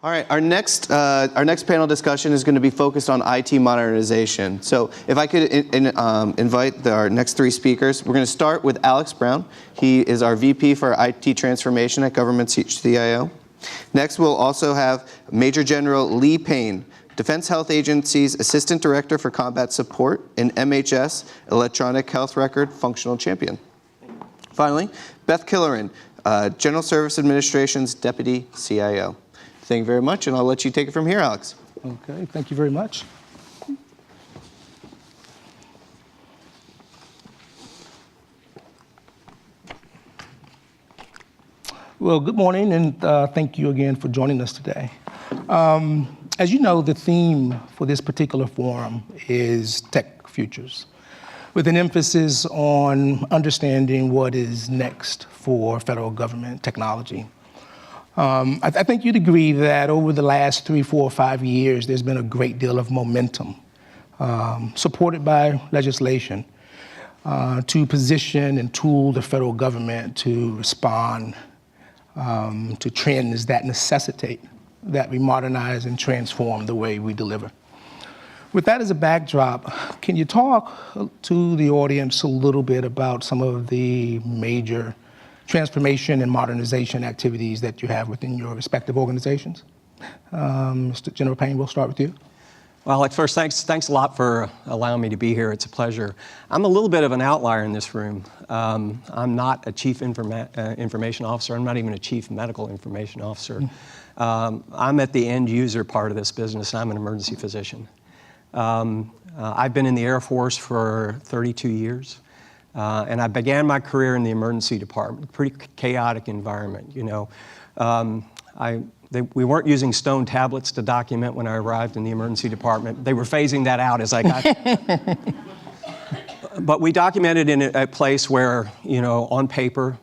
All right, our next panel discussion is going to be focused on IT modernization. So if I could invite our next three speakers. We're going to start with Alex Brown. He is our VP for IT Transformation at GovernmentCIO. Next, we'll also have Major General Lee Payne, Defense Health Agency's Assistant Director for Combat Support and MHS Electronic Health Record Functional Champion. Finally, Beth Killoran, General Service Administration's Deputy CIO. Thank you very much, and I'll let you take it from here, Alex. Okay, thank you very much. Well, good morning, and thank you again for joining us today. As you know, the theme for this particular forum is tech futures, with an emphasis on understanding what is next for federal government technology. I think you'd agree that over the last 3, 4, 5 years, there's been a great deal of momentum supported by legislation to position and tool the federal government to respond to trends that necessitate that we modernize and transform the way we deliver. With that as a backdrop, can you talk to the audience a little bit about some of the major transformation and modernization activities that you have within your respective organizations? Mr. General Payne, we'll start with you. Well, Alex, first, thanks a lot for allowing me to be here. It's a pleasure. I'm a little bit of an outlier in this room. I'm not a chief information officer. I'm not even a chief medical information officer. I'm at the end user part of this business, and I'm an emergency physician. I've been in the Air Force for 32 years. And I began my career in the emergency department, pretty chaotic environment, you know. We weren't using stone tablets to document when I arrived in the emergency department. They were phasing that out as I got there. But we documented in a place where, you know, on paper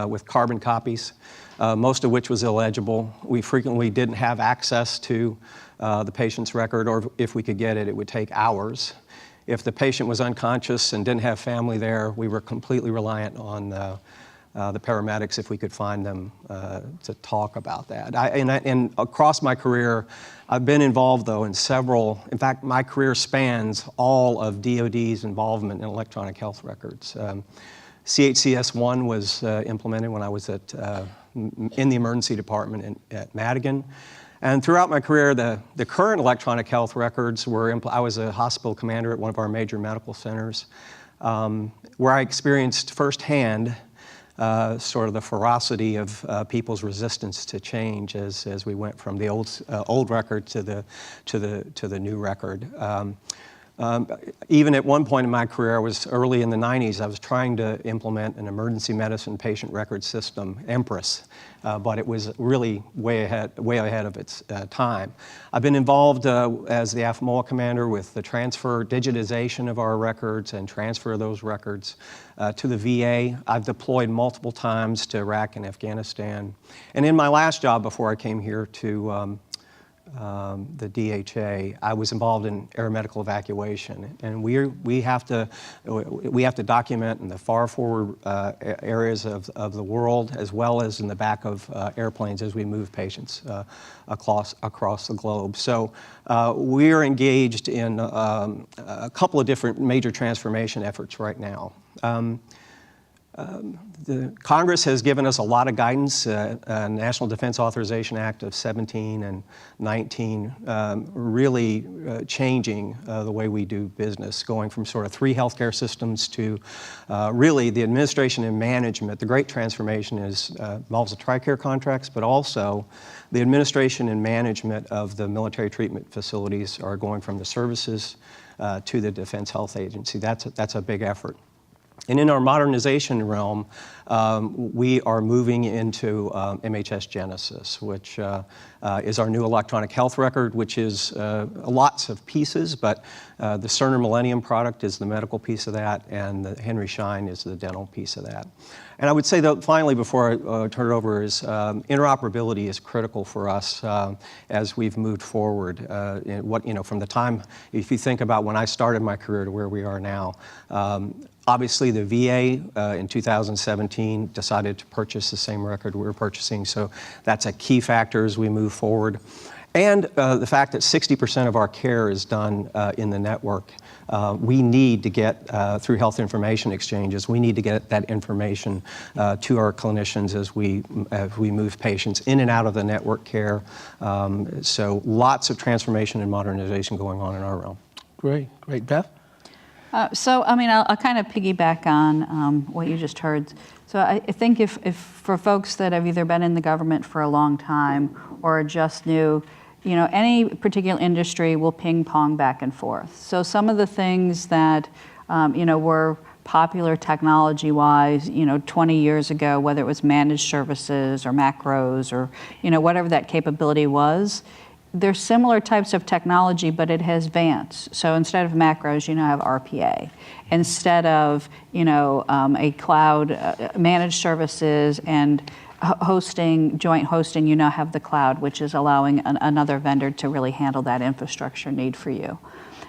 with carbon copies, most of which was illegible. We frequently didn't have access to the patient's record, or if we could get it, it would take hours. If the patient was unconscious and didn't have family there, we were completely reliant on the paramedics if we could find them to talk about that. And across my career, I've been involved, though, in several. In fact, my career spans all of DoD's involvement in electronic health records. CHCS1 was implemented when I was in the emergency department at Madigan. And throughout my career, the current electronic health records were, I was a hospital commander at one of our major medical centers, where I experienced firsthand sort of the ferocity of people's resistance to change as we went from the old record to the new record. Even at one point in my career, I was early in the 90s, I was trying to implement an emergency medicine patient record system, Empress, but it was really way ahead of its time. I've been involved as the AFMOA commander with the digitization of our records and transfer of those records to the VA. I've deployed multiple times to Iraq and Afghanistan. And in my last job before I came here to the DHA, I was involved in aeromedical evacuation, and we have to document in the far forward areas of the world, as well as in the back of airplanes as we move patients across the globe. So we're engaged in a couple of different major transformation efforts right now. The Congress has given us a lot of guidance. National Defense Authorization Act of 17 and 19 really changing the way we do business, going from sort of 3 healthcare systems to really the administration and management. The great transformation involves the TRICARE contracts, but also the administration and management of the military treatment facilities are going from the services to the Defense Health Agency. That's a big effort. And in our modernization realm, we are moving into MHS Genesis, which is our new electronic health record, which is lots of pieces, but the Cerner Millennium product is the medical piece of that, and the Henry Schein is the dental piece of that. And I would say that finally, before I turn it over, is interoperability is critical for us as we've moved forward. From the time, if you think about when I started my career to where we are now, obviously the VA in 2017 decided to purchase the same record we're purchasing, so that's a key factor as we move forward. And the fact that 60% of our care is done in the network. We need to get, through health information exchanges, we need to get that information to our clinicians as we move patients in and out of the network care. So lots of transformation and modernization going on in our realm. Great. Beth? I'll kind of piggyback on what you just heard. So I think if for folks that have either been in the government for a long time or are just new, any particular industry will ping pong back and forth. So some of the things that, were popular technology-wise, 20 years ago, whether it was managed services or macros or, whatever that capability was, they're similar types of technology, but it has advanced. So instead of macros, you now have RPA. Instead of, a cloud managed services and joint hosting, you now have the cloud, which is allowing another vendor to really handle that infrastructure need for you.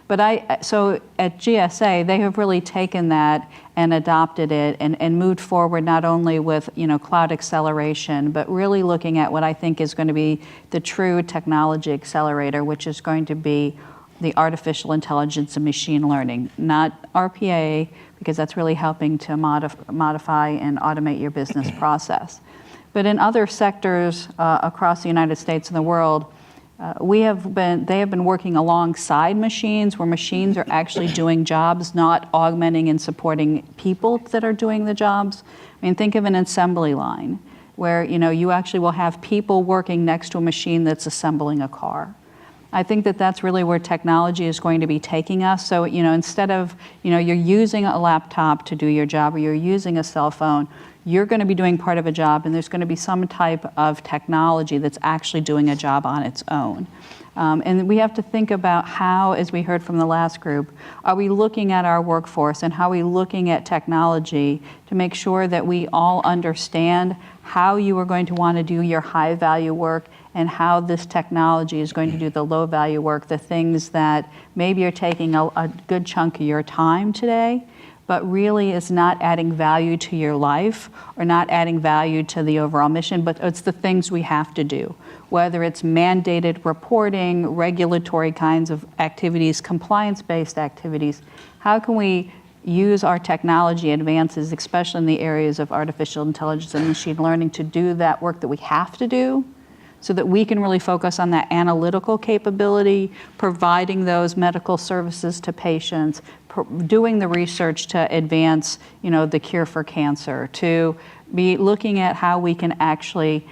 But so at GSA, they have really taken that and adopted it and moved forward not only with cloud acceleration, but really looking at what I think is going to be the true technology accelerator, which is going to be the artificial intelligence and machine learning, not RPA, because that's really helping to modify and automate your business process. But in other sectors across the United States and the world, they have been working alongside machines, where machines are actually doing jobs, not augmenting and supporting people that are doing the jobs. Think of an assembly line, where you actually will have people working next to a machine that's assembling a car. I think that that's really where technology is going to be taking us. So instead of you're using a laptop to do your job, or you're using a cell phone, you're going to be doing part of a job, and there's going to be some type of technology that's actually doing a job on its own. And we have to think about how, as we heard from the last group, are we looking at our workforce and how are we looking at technology to make sure that we all understand how you are going to want to do your high value work and how this technology is going to do the low value work, the things that maybe are taking a good chunk of your time today, but really is not adding value to your life or not adding value to the overall mission, but it's the things we have to do. Whether it's mandated reporting, regulatory kinds of activities, compliance-based activities, how can we use our technology advances, especially in the areas of artificial intelligence and machine learning, to do that work that we have to do, so that we can really focus on that analytical capability, providing those medical services to patients, doing the research to advance, the cure for cancer, to be looking at how we can actually,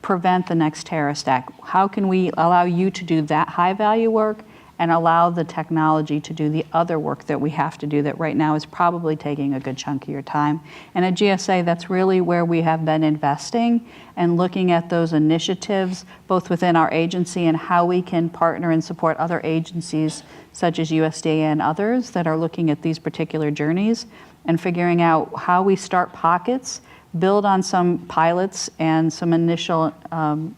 prevent the next terrorist act. How can we allow you to do that high value work and allow the technology to do the other work that we have to do that right now is probably taking a good chunk of your time. And at GSA, that's really where we have been investing and looking at those initiatives, both within our agency and how we can partner and support other agencies such as USDA and others that are looking at these particular journeys and figuring out how we start pockets, build on some pilots and some initial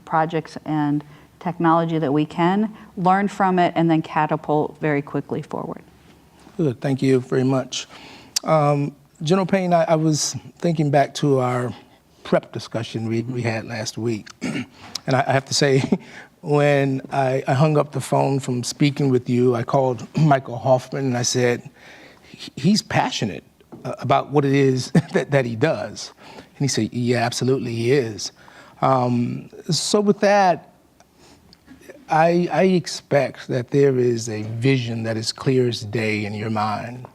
projects and technology that we can, learn from it, and then catapult very quickly forward. Good, thank you very much. General Payne, I was thinking back to our prep discussion we had last week. And I have to say, when I hung up the phone from speaking with you, I called Michael Hoffman and I said, he's passionate about what it is that he does. And he said, yeah, absolutely he is. So with that, I expect that there is a vision that is clear as day in your mind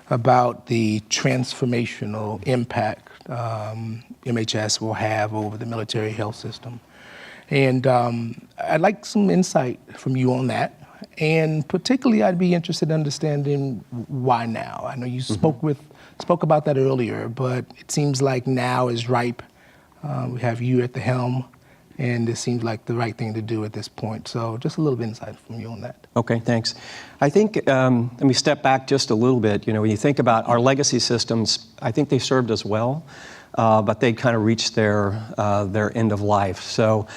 about the transformational impact MHS will have over the military health system. And I'd like some insight from you on that. And particularly, I'd be interested in understanding why now. I know you spoke about that earlier, but it seems like now is ripe. We have you at the helm. and it seems like the right thing to do at this point. So just a little bit of insight from you on that. Okay, thanks. I think, let me step back just a little bit. When you think about our legacy systems, I think they served us well, but they kind of reached their end of life. So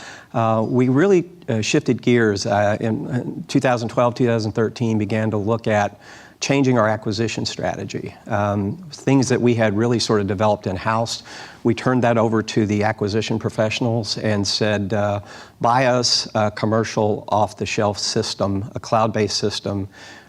we really shifted gears in 2012, 2013, began to look at changing our acquisition strategy. Things that we had really sort of developed in-house, we turned that over to the acquisition professionals and said, buy us a commercial off-the-shelf system, a cloud-based system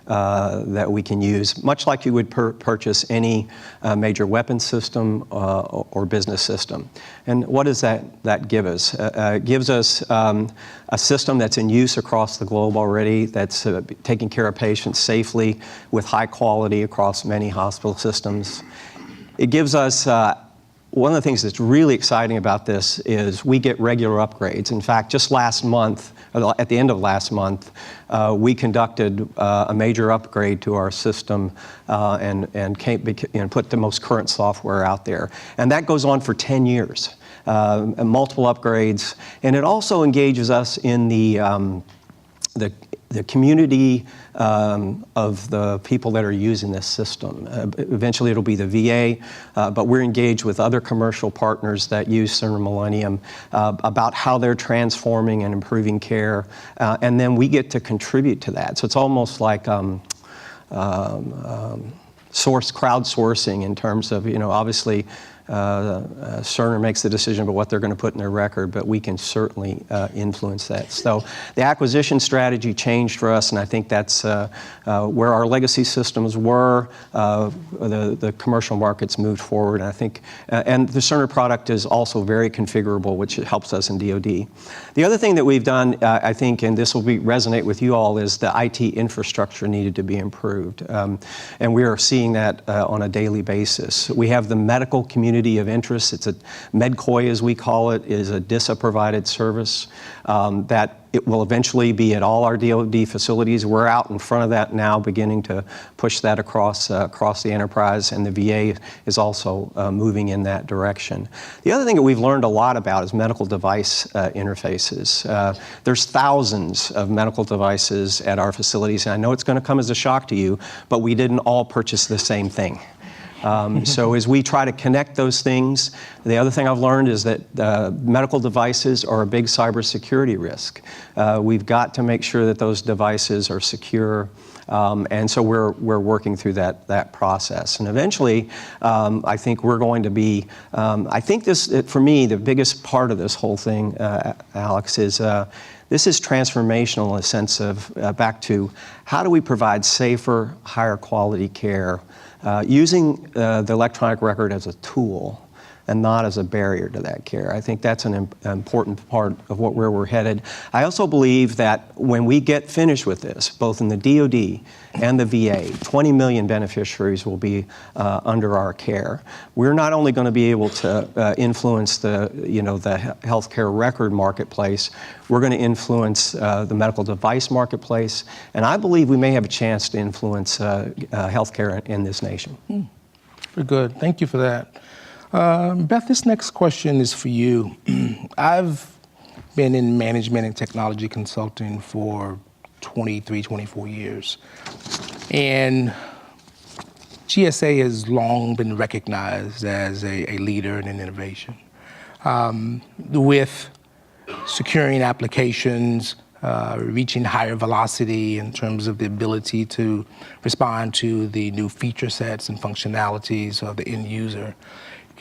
that we can use, much like you would purchase any major weapons system or business system. And what does that give us? It gives us a system that's in use across the globe already, that's taking care of patients safely with high quality across many hospital systems. It gives us one of the things that's really exciting about this is we get regular upgrades. In fact, just last month, at the end of last month, we conducted a major upgrade to our system and put the most current software out there. And that goes on for 10 years, and multiple upgrades. And it also engages us in the community of the people that are using this system. Eventually it'll be the VA, but we're engaged with other commercial partners that use Cerner Millennium about how they're transforming and improving care, and then we get to contribute to that. So it's almost like crowdsourcing in terms of, obviously Cerner makes the decision about what they're going to put in their record, but we can certainly influence that. So the acquisition strategy changed for us, and I think that's where our legacy systems were. The commercial markets moved forward, and I think, and the Cerner product is also very configurable, which helps us in DoD. The other thing that we've done, I think, and this will resonate with you all, is the IT infrastructure needed to be improved, and we are seeing that on a daily basis. We have the medical community of interest. It's a MedCOI, as we call it, is a DISA-provided service that it will eventually be at all our DoD facilities. We're out in front of that now, beginning to push that across the enterprise, and the VA is also moving in that direction. The other thing that we've learned a lot about is medical device interfaces. There's thousands of medical devices at our facilities, and I know it's going to come as a shock to you, but we didn't all purchase the same thing. So as we try to connect those things, the other thing I've learned is that medical devices are a big cybersecurity risk. We've got to make sure that those devices are secure, and so we're working through that process. And eventually, I think we're going to be, I think this, for me, the biggest part of this whole thing, Alex, is this is transformational in the sense of back to how do we provide safer, higher quality care using the electronic record as a tool and not as a barrier to that care. I think that's an important part of where we're headed. I also believe that when we get finished with this, both in the DoD and the VA, 20 million beneficiaries will be under our care. We're not only going to be able to influence the healthcare record marketplace, we're going to influence the medical device marketplace, and I believe we may have a chance to influence healthcare in this nation. Very good. Thank you for that. Beth, this next question is for you. I've been in management and technology consulting for 23, 24 years. And GSA has long been recognized as a leader in innovation. With securing applications, reaching higher velocity in terms of the ability to respond to the new feature sets and functionalities of the end user.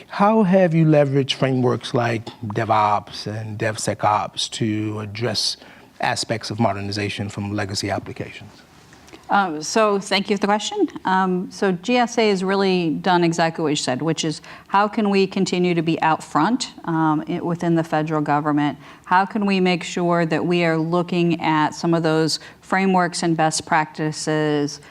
How have you leveraged frameworks like DevOps and DevSecOps to address aspects of modernization from legacy applications? So thank you for the question. So GSA has really done exactly what you said, which is how can we continue to be out front within the federal government? How can we make sure that we are looking at some of those frameworks and best practices,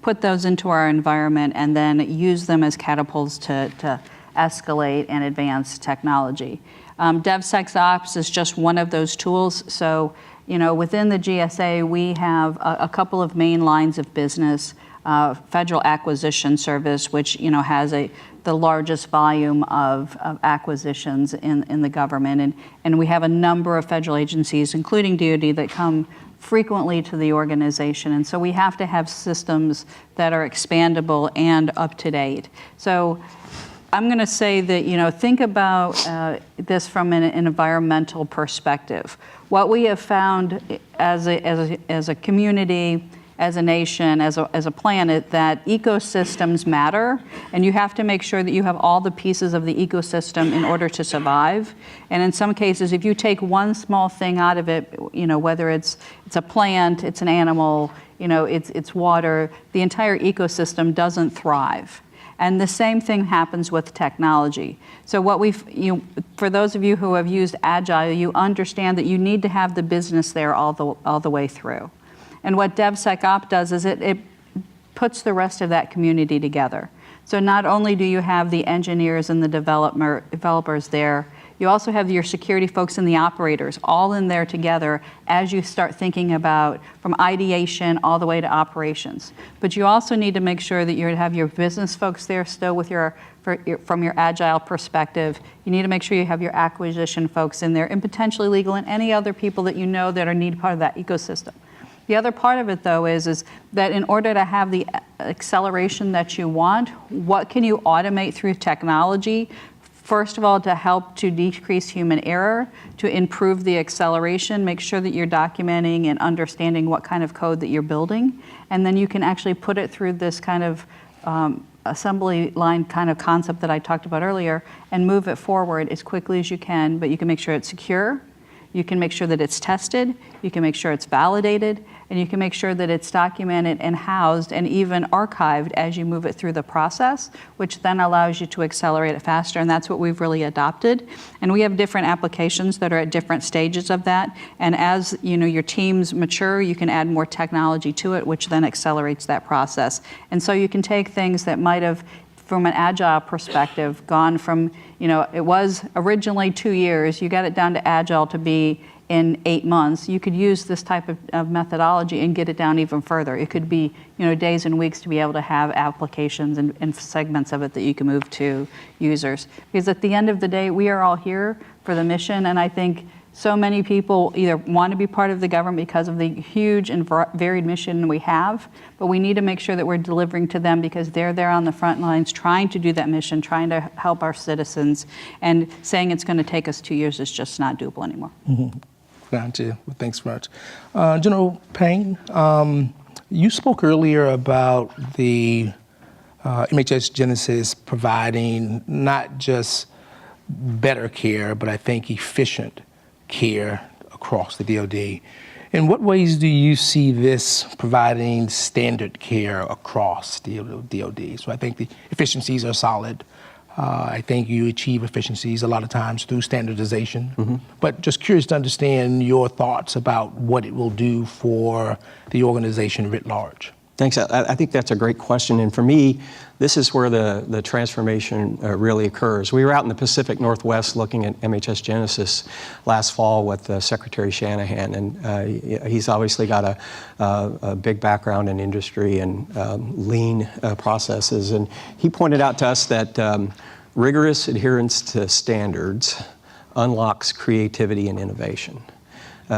put those into our environment, and then use them as catapults to escalate and advance technology. DevSecOps is just one of those tools. So, within the GSA, we have a couple of main lines of business. Federal Acquisition Service, which has a the largest volume of acquisitions in the government. And we have a number of federal agencies, including DoD, that come frequently to the organization. And so we have to have systems that are expandable and up to date. So I'm going to say that, think about this from an environmental perspective. What we have found as a community, as a nation, as a planet, that ecosystems matter, and you have to make sure that you have all the pieces of the ecosystem in order to survive. And in some cases, if you take one small thing out of it, whether it's a plant, it's an animal, it's water, the entire ecosystem doesn't thrive. And the same thing happens with technology. So for those of you who have used Agile, you understand that you need to have the business there all the way through. And what DevSecOps does is it puts the rest of that community together. So not only do you have the engineers and the developers there, you also have your security folks and the operators all in there together as you start thinking about from ideation all the way to operations. But you also need to make sure that you have your business folks there still with from your Agile perspective. You need to make sure you have your acquisition folks in there, and potentially legal and any other people that that are need part of that ecosystem. The other part of it, though, is that in order to have the acceleration that you want, what can you automate through technology? First of all, to help to decrease human error, to improve the acceleration, make sure that you're documenting and understanding what kind of code that you're building, and then you can actually put it through this kind of assembly line kind of concept that I talked about earlier and move it forward as quickly as you can, but you can make sure it's secure, you can make sure that it's tested, you can make sure it's validated, and you can make sure that it's documented and housed and even archived as you move it through the process, which then allows you to accelerate it faster, and that's what we've really adopted. And we have different applications that are at different stages of that, and as your teams mature, you can add more technology to it, which then accelerates that process. And so you can take things that might have, from an Agile perspective, gone from, it was originally 2 years, you got it down to Agile to be in 8 months. You could use this type of methodology and get it down even further. It could be, days and weeks to be able to have applications and segments of it that you can move to users. Because at the end of the day, we are all here for the mission, and I think so many people either want to be part of the government because of the huge and varied mission we have, but we need to make sure that we're delivering to them because they're there on the front lines trying to do that mission, trying to help our citizens, and saying it's going to take us 2 years is just not doable anymore. Mm-hmm. Gotcha. Well, thanks very much. General Payne, you spoke earlier about the MHS Genesis providing not just better care, but I think efficient care across the DoD. In what ways do you see this providing standard care across the DoD? So I think the efficiencies are solid. I think you achieve efficiencies a lot of times through standardization. Mm-hmm. But just curious to understand your thoughts about what it will do for the organization writ large. Thanks. I think that's a great question. And for me, this is where the transformation really occurs. We were out in the Pacific Northwest looking at MHS Genesis last fall with Secretary Shanahan, and he's obviously got a big background in industry and lean processes. And he pointed out to us that rigorous adherence to standards unlocks creativity and innovation.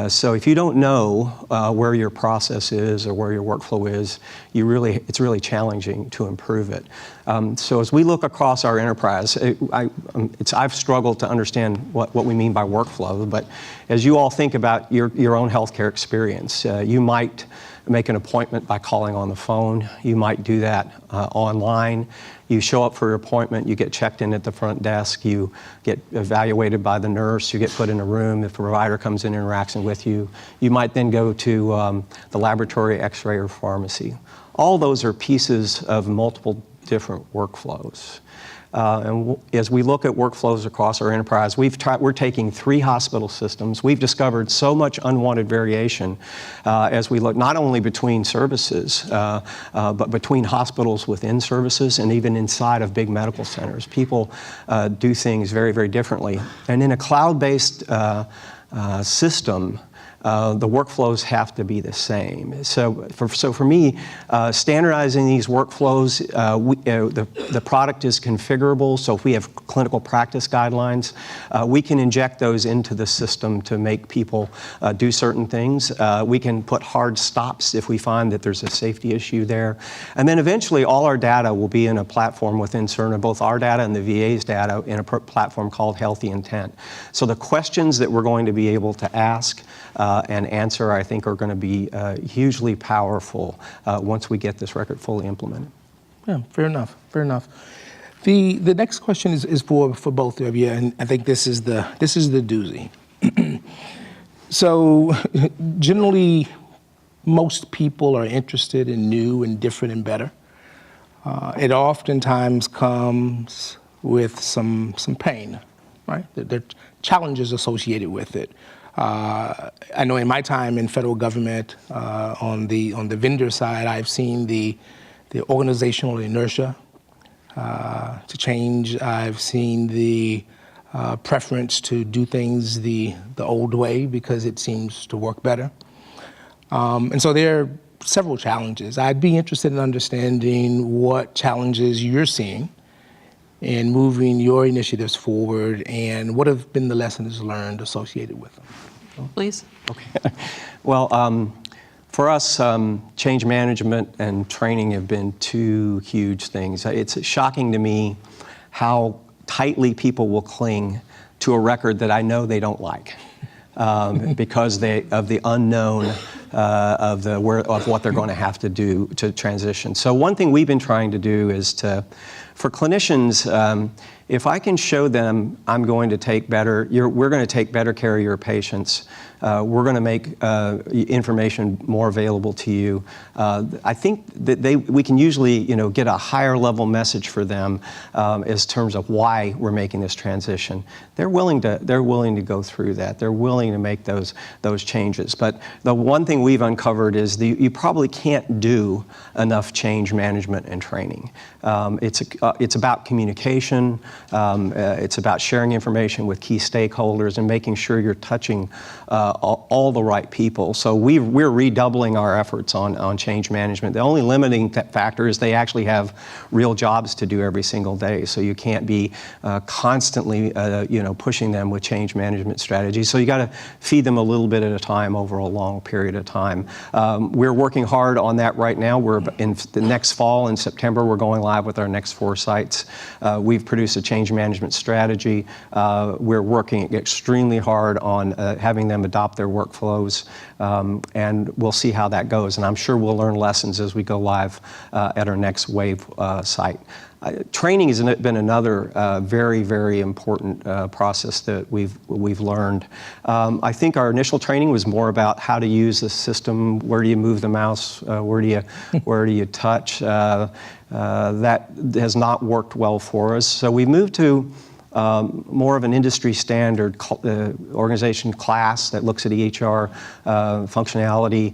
So if you don't know where your process is or where your workflow is, it's really challenging to improve it. So as we look across our enterprise, I've struggled to understand what we mean by workflow, but as you all think about your own healthcare experience, you might make an appointment by calling on the phone. You might do that online. You show up for your appointment, you get checked in at the front desk, you get evaluated by the nurse, you get put in a room, the provider comes in and interacts with you. You might then go to the laboratory, x-ray, or pharmacy. All those are pieces of multiple different workflows. And as we look at workflows across our enterprise, we're taking 3 hospital systems. We've discovered so much unwanted variation as we look not only between services, but between hospitals within services and even inside of big medical centers. People do things very, very differently. And in a cloud-based system, the workflows have to be the same. So for me, standardizing these workflows, the product is configurable, so if we have clinical practice guidelines, we can inject those into the system to make people do certain things. We can put hard stops if we find that there's a safety issue there. And then eventually all our data will be in a platform within Cerner, both our data and the VA's data, in a platform called Healthy Intent. So the questions that we're going to be able to ask and answer, I think, are going to be hugely powerful once we get this record fully implemented. Yeah, fair enough, fair enough. The next question is for both of you, and I think this is the doozy. So generally, most people are interested in new and different and better. It oftentimes comes with some pain, right? There are challenges associated with it. I know in my time in federal government, on the vendor side, I've seen the organizational inertia to change. I've seen the preference to do things the old way because it seems to work better. And so there are several challenges. I'd be interested in understanding what challenges you're seeing in moving your initiatives forward, and what have been the lessons learned associated with them? Please. Okay. Well, for us, change management and training have been two huge things. It's shocking to me how tightly people will cling to a record that I know they don't like. Because of the unknown of what they're going to have to do to transition. So one thing we've been trying to do is for clinicians, if I can show them we're going to take better care of your patients, we're going to make information more available to you. I think that we can usually, get a higher level message for them as terms of why we're making this transition. They're willing to go through that. They're willing to make those changes. But the one thing we've uncovered is you probably can't do enough change management and training. It's about communication. It's about sharing information with key stakeholders and making sure you're touching all the right people. So we're redoubling our efforts on change management. The only limiting factor is they actually have real jobs to do every single day. So you can't be constantly, pushing them with change management strategies. So you got to feed them a little bit at a time over a long period of time. We're working hard on that right now. We're in the next fall in September. We're going live with our next 4 sites. We've produced a change management strategy. We're working extremely hard on having them adopt their workflows, and we'll see how that goes. And I'm sure we'll learn lessons as we go live at our next wave site. Training has been another very, very important process that we've learned. I think our initial training was more about how to use the system. Where do you move the mouse? Where do you touch? That has not worked well for us. So we moved to more of an industry standard organization class that looks at EHR functionality,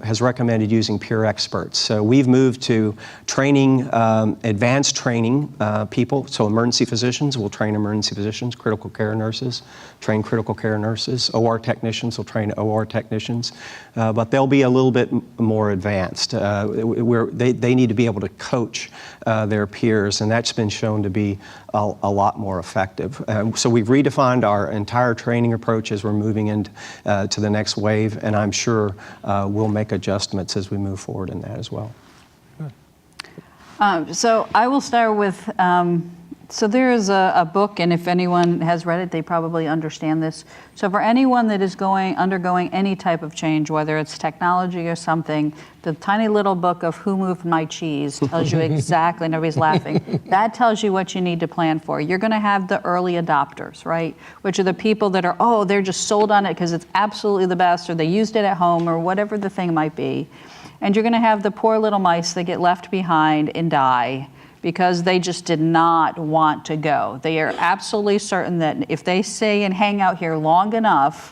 has recommended using peer experts. So we've moved to training, advanced training people. So emergency physicians will train emergency physicians, critical care nurses train critical care nurses, OR technicians will train OR technicians, but they'll be a little bit more advanced. They need to be able to coach their peers, and that's been shown to be a lot more effective. So we've redefined our entire training approach as we're moving into to the next wave, and I'm sure we'll make adjustments as we move forward in that as well. So I will start with, so there is a book, and if anyone has read it, they probably understand this. So for anyone that is undergoing any type of change, whether it's technology or something, the tiny little book of Who Moved My Cheese tells you exactly, and everybody's laughing, that tells you what you need to plan for. You're going to have the early adopters, right? Which are the people that are, they're just sold on it because it's absolutely the best, or they used it at home, or whatever the thing might be. And you're going to have the poor little mice that get left behind and die because they just did not want to go. They are absolutely certain that if they stay and hang out here long enough,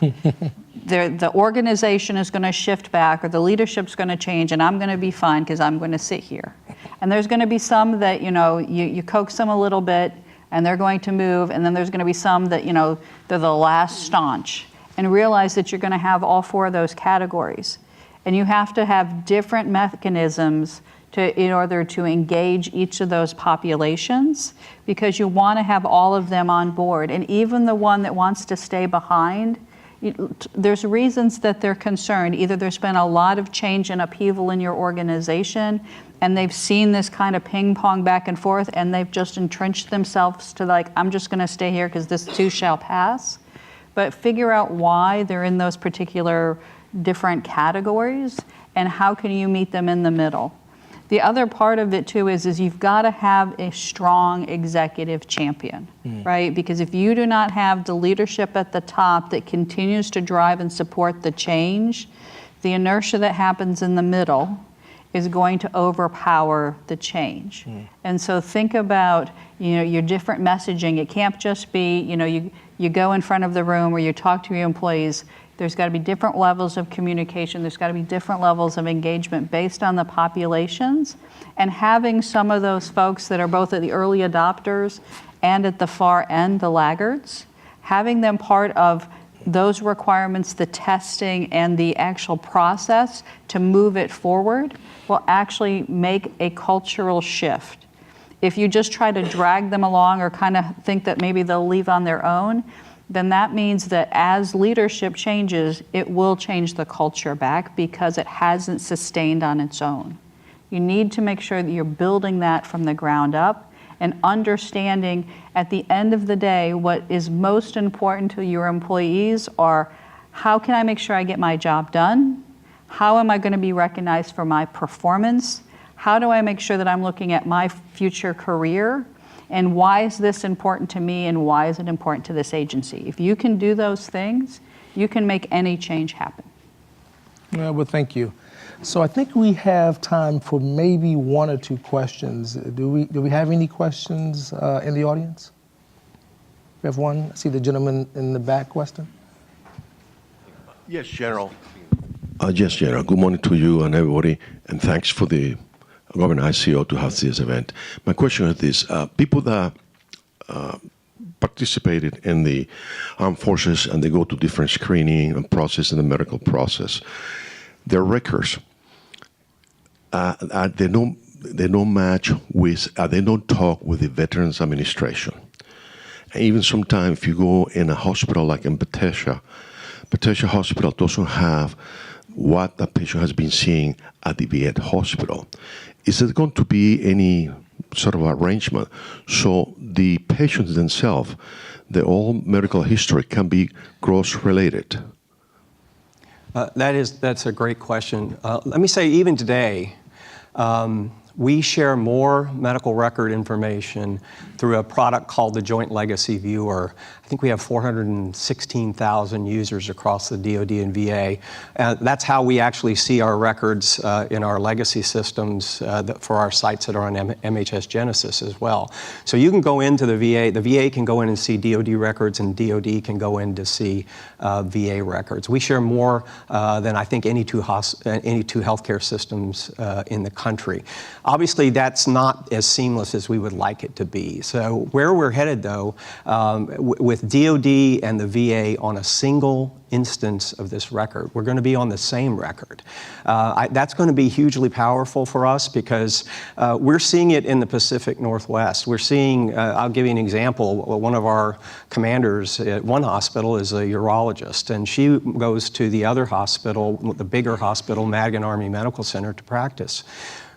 the organization is going to shift back, or the leadership's going to change, and I'm going to be fine because I'm going to sit here. And there's going to be some that, you coax them a little bit, and they're going to move, and then there's going to be some that, they're the last staunch. and realize that you're going to have all 4 of those categories. And you have to have different mechanisms in order to engage each of those populations, because you want to have all of them on board. And even the one that wants to stay behind, there's reasons that they're concerned. Either there's been a lot of change and upheaval in your organization, and they've seen this kind of ping pong back and forth, and they've just entrenched themselves to like, I'm just going to stay here because this too shall pass. But figure out why they're in those particular different categories, and how can you meet them in the middle. The other part of it too is you've got to have a strong executive champion, right? Because if you do not have the leadership at the top that continues to drive and support the change, the inertia that happens in the middle is going to overpower the change. And so think about, your different messaging. It can't just be, you go in front of the room or you talk to your employees. There's got to be different levels of communication. There's got to be different levels of engagement based on the populations. And having some of those folks that are both at the early adopters and at the far end, the laggards, having them part of those requirements, the testing and the actual process to move it forward will actually make a cultural shift. If you just try to drag them along or kind of think that maybe they'll leave on their own, then that means that as leadership changes, it will change the culture back because it hasn't sustained on its own. You need to make sure that you're building that from the ground up and understanding at the end of the day what is most important to your employees are, how can I make sure I get my job done? How am I going to be recognized for my performance? How do I make sure that I'm looking at my future career? And why is this important to me, and why is it important to this agency? If you can do those things, you can make any change happen. Well, thank you. So I think we have time for maybe 1 or 2 questions. Do we have any questions in the audience? We have one. I see the gentleman in the back, Weston. Yes, General. Yes, General. Good morning to you and everybody, and thanks for the GovernmentCIO to have this event. My question is this: people that participated in the armed forces and they go to different screening and process in the medical process, their records, they don't match with, they don't talk with the Veterans Administration. And even sometimes if you go in a hospital like in Bethesda Hospital doesn't have what the patient has been seeing at the VA hospital. Is there going to be any sort of arrangement so the patients themselves, their own medical history can be cross-related? That's a great question. Let me say, even today, we share more medical record information through a product called the Joint Legacy Viewer. I think we have 416,000 users across the DoD and VA. That's how we actually see our records in our legacy systems for our sites that are on MHS Genesis as well. So you can go into the VA can go in and see DoD records, and DoD can go in to see VA records. We share more than I think any two healthcare systems in the country. Obviously, that's not as seamless as we would like it to be. So where we're headed, though, with DoD and the VA on a single instance of this record, we're going to be on the same record. That's going to be hugely powerful for us because we're seeing it in the Pacific Northwest. We're seeing, I'll give you an example, one of our commanders at one hospital is a urologist, and she goes to the other hospital, the bigger hospital, Madigan Army Medical Center, to practice.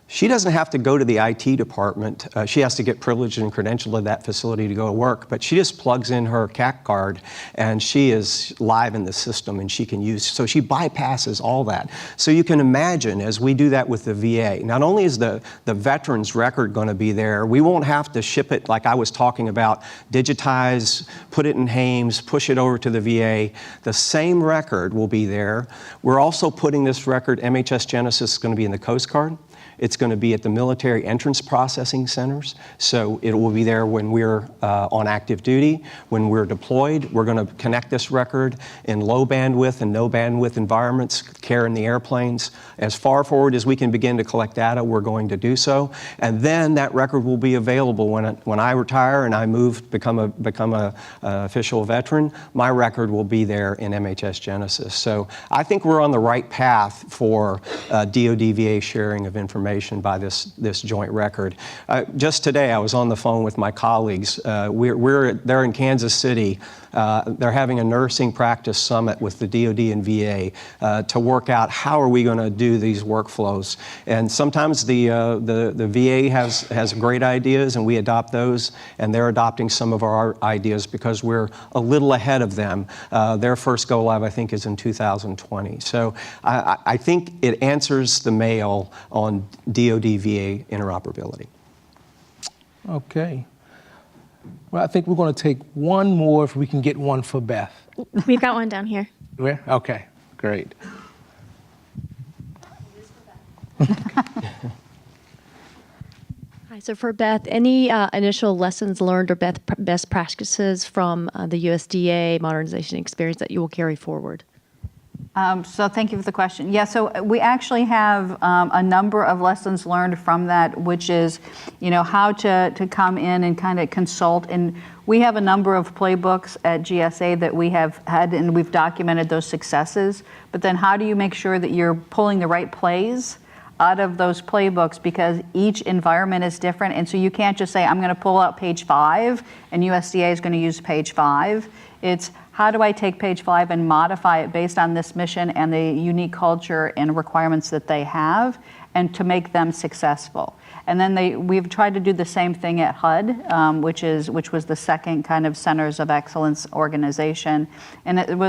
She doesn't have to go to the IT department. She has to get privileged and credentialed to that facility to go to work, but she just plugs in her CAC card and she is live in the system and she can use, so she bypasses all that. So you can imagine as we do that with the VA, not only is the veteran's record going to be there, we won't have to ship it like I was talking about, digitize, put it in HAMES, push it over to the VA. The same record will be there. We're also putting this record, MHS Genesis is going to be in the Coast Guard. It's going to be at the military entrance processing centers. So it will be there when we're on active duty, when we're deployed. We're going to connect this record in low bandwidth and no bandwidth environments, care in the airplanes. As far forward as we can begin to collect data, we're going to do so. And then that record will be available when I retire and I become a official veteran. My record will be there in MHS Genesis. So I think we're on the right path for DoD-VA sharing of information by this joint record. Just today, I was on the phone with my colleagues. They're in Kansas City. They're having a nursing practice summit with the DoD and VA to work out how are we going to do these workflows. And sometimes the VA has great ideas and we adopt those, and they're adopting some of our ideas because we're a little ahead of them. Their first go live, I think, is in 2020. So I think it answers the mail on DoD-VA interoperability. Okay. Well, I think we're going to take one more if we can get one for Beth. We've got one down here. Where? Okay, great. Hi, so for Beth, any initial lessons learned or best practices from the USDA modernization experience that you will carry forward? So thank you for the question. Yeah, so we actually have a number of lessons learned from that, which is, how to come in and kind of consult. And we have a number of playbooks at GSA that we have had, and we've documented those successes. But then how do you make sure that you're pulling the right plays out of those playbooks, because each environment is different. And so you can't just say, I'm going to pull out page 5 and USDA is going to use page 5. It's how do I take page 5 and modify it based on this mission and the unique culture and requirements that they have, and to make them successful. And then we've tried to do the same thing at HUD, which was the second kind of Centers of Excellence organization. And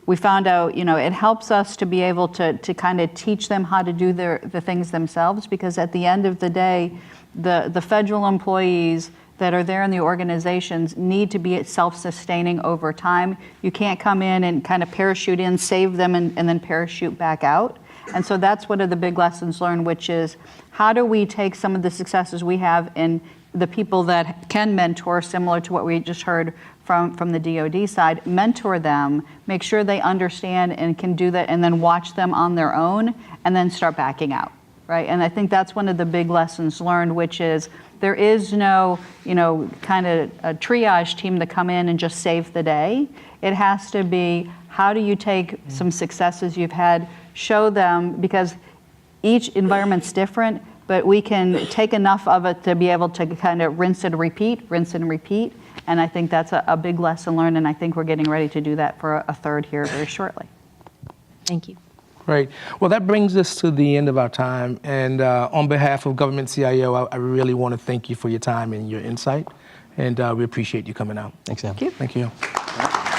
we found out, it helps us to be able to kind of teach them how to do the things themselves, because at the end of the day, the federal employees that are there in the organizations need to be self-sustaining over time. You can't come in and kind of parachute in, save them, and then parachute back out. And so that's one of the big lessons learned, which is how do we take some of the successes we have in the people that can mentor, similar to what we just heard from the DoD side, mentor them, make sure they understand and can do that, and then watch them on their own, and then start backing out, right? And I think that's one of the big lessons learned, which is there is no, kind of a triage team to come in and just save the day. It has to be, how do you take some successes you've had, show them, because each environment's different, but we can take enough of it to be able to kind of rinse and repeat. And I think that's a big lesson learned, and I think we're getting ready to do that for a third here very shortly. Thank you. Great. Well, that brings us to the end of our time. And on behalf of GovernmentCIO, I really want to thank you for your time and your insight. And we appreciate you coming out. Thanks, Al. Thank you. Thank you.